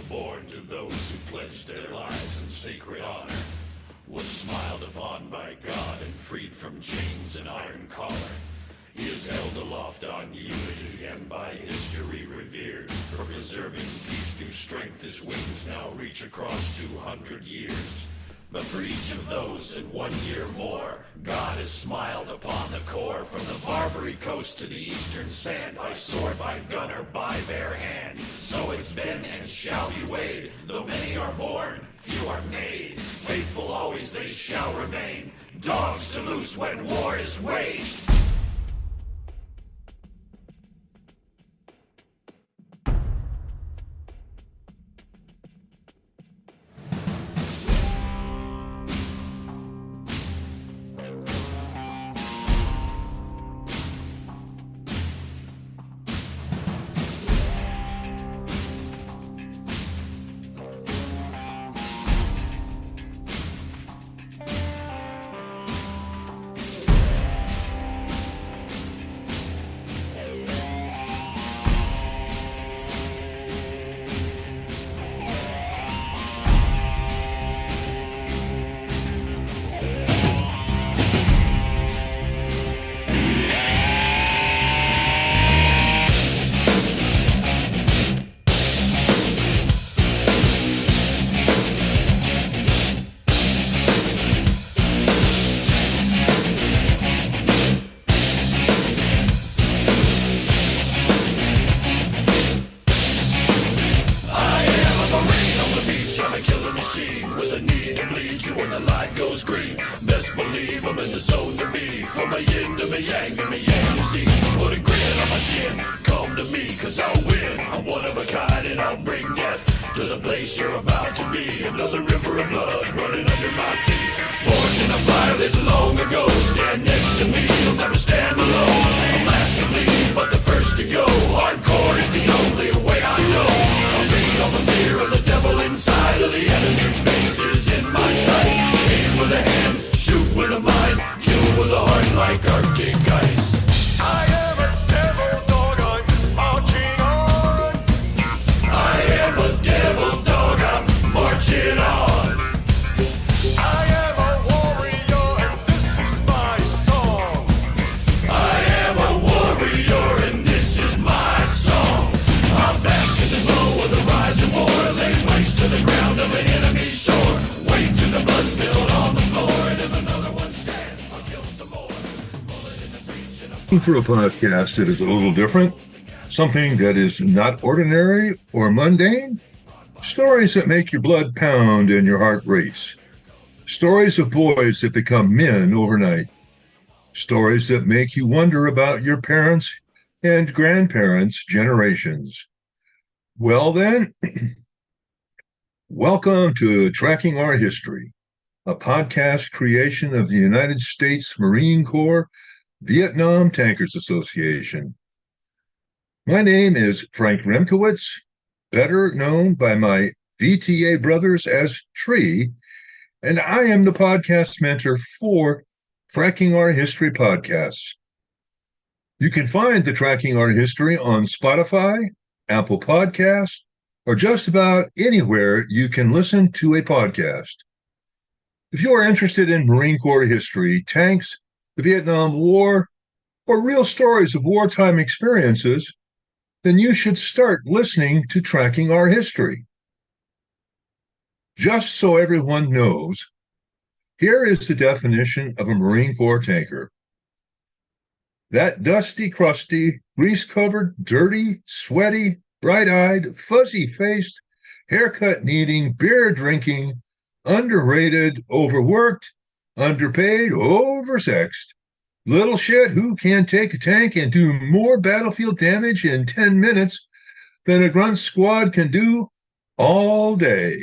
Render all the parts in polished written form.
born to those who pledged their lives in sacred honor, was smiled upon by God and freed from chains and iron collar. He is held aloft on unity and by history revered for preserving peace through strength. His wings now reach across 200 years. But for each of those in 1 year more, God has smiled upon the core. From the Barbary coast to the eastern sand, by sword, by gun, or by bare hand. So it's been and shall be weighed. Though many are born, few are made. Faithful always they shall remain. Dogs to loose when war is waged. With a need to bleed you when the light goes green. Best believe I'm in the zone to be. From a yin to my yang to my yang to see. Put a grin on my chin. Come to me cause I'll win. I'm one of a kind and I'll bring death to the place you're about to be. Another river of blood running under my feet. Forged in a fire lit long ago. Stand next to me, you'll never stand alone. I'm last to leave but the first to go. Hardcore is the only way I know. I'll feed on the fear of the devil inside of the enemy. Faces in my sight. Aim with a hand, shoot with a mind, kill with a heart like Arctic ice. I am a devil dog, I'm marching on. I am a devil dog, I'm marching on. I am a warrior and this is my song. I am a warrior and this is my song. I'm basking in low of the rising war, laying waste to the ground of an enemy's shore. Wade through the blood spilled on the floor, and if another one stands, I'll kill some more. Bullet in the breach and a For a podcast that is a little different, something that is not ordinary or mundane, stories that make your blood pound and your heart race, stories of boys that become men overnight, stories that make you wonder about your parents' and grandparents' generations. Well then, welcome to Tracking Our History, a podcast creation of the United States Marine Corps Vietnam Tankers Association. My name is Frank Remkowitz, better known by my VTA brothers as Tree, and I am the podcast mentor for Tracking Our History podcasts. You can find the Tracking Our History on Spotify, Apple Podcasts, or just about anywhere you can listen to a podcast. If you are interested in Marine Corps history, tanks, the Vietnam War, or real stories of wartime experiences, then you should start listening to Tracking Our History. Just so everyone knows, here is the definition of a Marine Corps tanker. That dusty, crusty, grease-covered, dirty, sweaty, bright-eyed, fuzzy-faced, haircut-needing, beer-drinking, underrated, overworked, underpaid, oversexed, little shit who can take a tank and do more battlefield damage in 10 minutes than a grunt squad can do all day.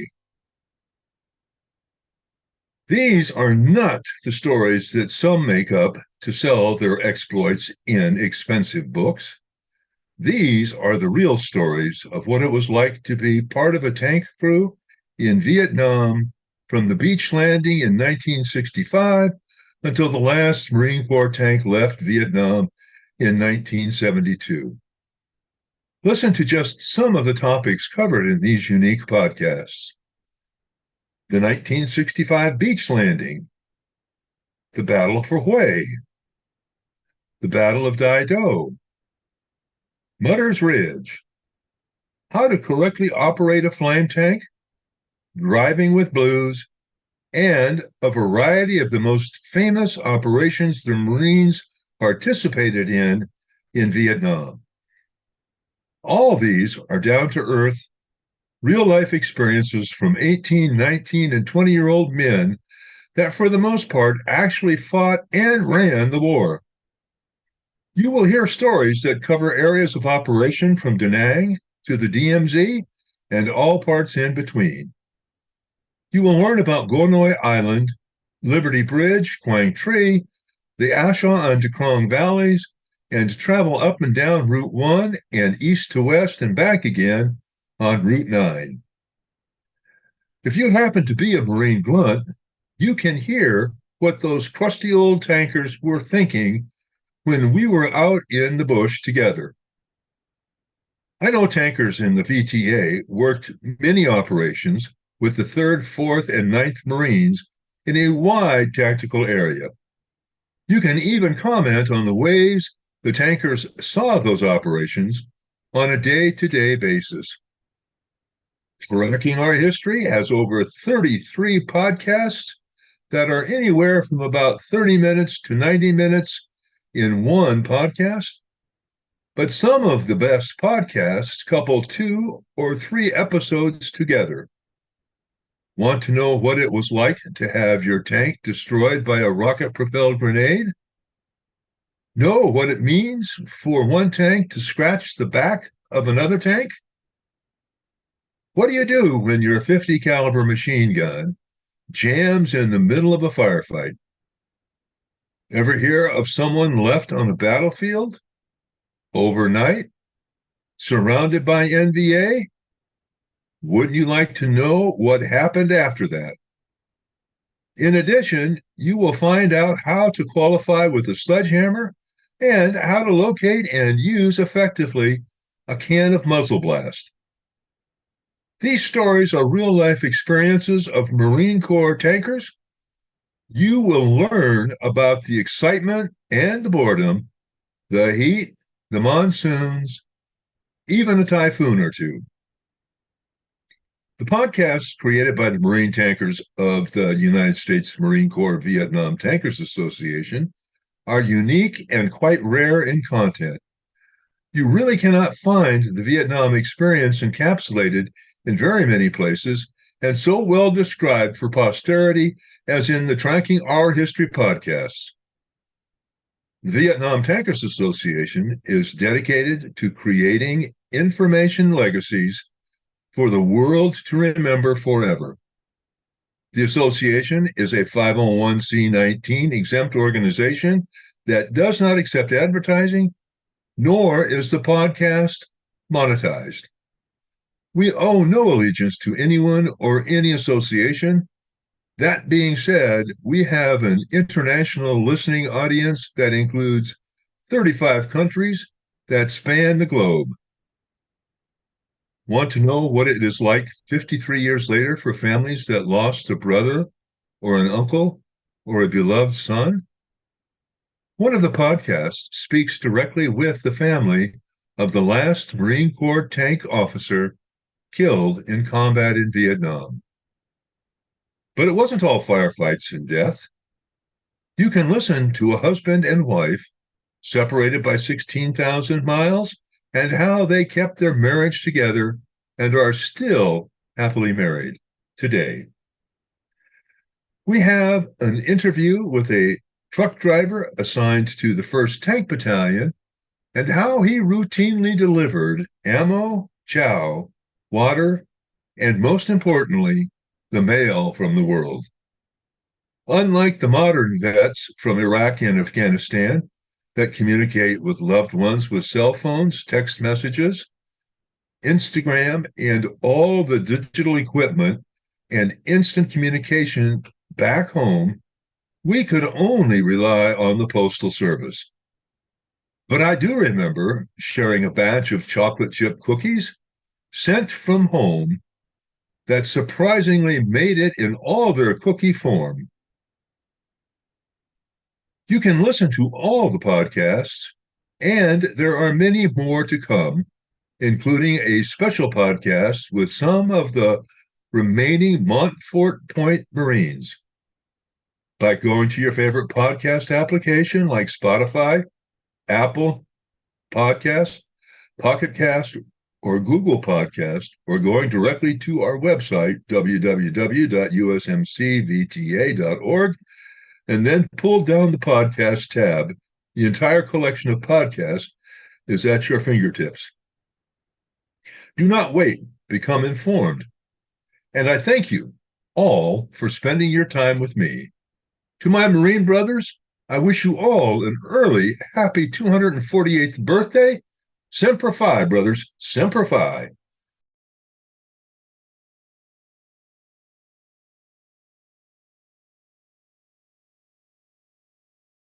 These are not the stories that some make up to sell their exploits in expensive books. These are the real stories of what it was like to be part of a tank crew in Vietnam from the beach landing in 1965 until the last Marine Corps tank left Vietnam in 1972. Listen to just some of the topics covered in these unique podcasts. The 1965 beach landing, the Battle for Hue, the Battle of Dido, Mutter's Ridge, how to correctly operate a flame tank, driving with blues, and a variety of the most famous operations the Marines participated in Vietnam. All these are down-to-earth, real-life experiences from 18, 19, and 20-year-old men that, for the most part, actually fought and ran the war. You will hear stories that cover areas of operation from Da Nang to the DMZ and all parts in between. You will learn about Gornoy Island, Liberty Bridge, Quang Tri, the Ashaw and Dekrong Valleys, and travel up and down Route 1 and east to west and back again on Route 9. If you happen to be a Marine grunt, you can hear what those crusty old tankers were thinking when we were out in the bush together. I know tankers in the VTA worked many operations with the 3rd, 4th, and 9th Marines in a wide tactical area. You can even comment on the ways the tankers saw those operations on a day-to-day basis. Tracking Our History has over 33 podcasts that are anywhere from about 30 minutes to 90 minutes in one podcast. But some of the best podcasts couple 2 or 3 episodes together. Want to know what it was like to have your tank destroyed by a rocket-propelled grenade? Know what it means for one tank to scratch the back of another tank? What do you do when your 50 caliber machine gun jams in the middle of a firefight? Ever hear of someone left on a battlefield overnight, surrounded by NVA? Wouldn't you like to know what happened after that? In addition, you will find out how to qualify with a sledgehammer and how to locate and use effectively a can of muzzle blast. These stories are real-life experiences of Marine Corps tankers. You will learn about the excitement and the boredom, the heat, the monsoons, even a typhoon or two. The podcasts created by the Marine tankers of the United States Marine Corps Vietnam Tankers Association are unique and quite rare in content. You really cannot find the Vietnam experience encapsulated in very many places and so well described for posterity as in the Tracking Our History podcasts. The Vietnam Tankers Association is dedicated to creating information legacies for the world to remember forever. The association is a 501c19 exempt organization that does not accept advertising, nor is the podcast monetized. We owe no allegiance to anyone or any association. That being said, we have an international listening audience that includes 35 countries that span the globe. Want to know what it is like 53 years later for families that lost a brother or an uncle or a beloved son? One of the podcasts speaks directly with the family of the last Marine Corps tank officer killed in combat in Vietnam. But it wasn't all firefights and death. You can listen to a husband and wife separated by 16,000 miles and how they kept their marriage together and are still happily married today. We have an interview with a truck driver assigned to the 1st Tank Battalion and how he routinely delivered ammo, chow, water, and most importantly, the mail from the world. Unlike the modern vets from Iraq and Afghanistan that communicate with loved ones with cell phones, text messages, Instagram, and all the digital equipment and instant communication back home, we could only rely on the Postal Service. But I do remember sharing a batch of chocolate chip cookies sent from home that surprisingly made it in all their cookie form. You can listen to all the podcasts, and there are many more to come, including a special podcast with some of the remaining Montfort Point Marines. By going to your favorite podcast application like Spotify, Apple Podcasts, Pocket Cast, or Google Podcast, or going directly to our website, www.usmcvta.org, and then pull down the podcast tab. The entire collection of podcasts is at your fingertips. Do not wait, become informed. And I thank you all for spending your time with me. To my Marine brothers, I wish you all an early, happy 248th birthday. Semper Fi, brothers, Semper Fi.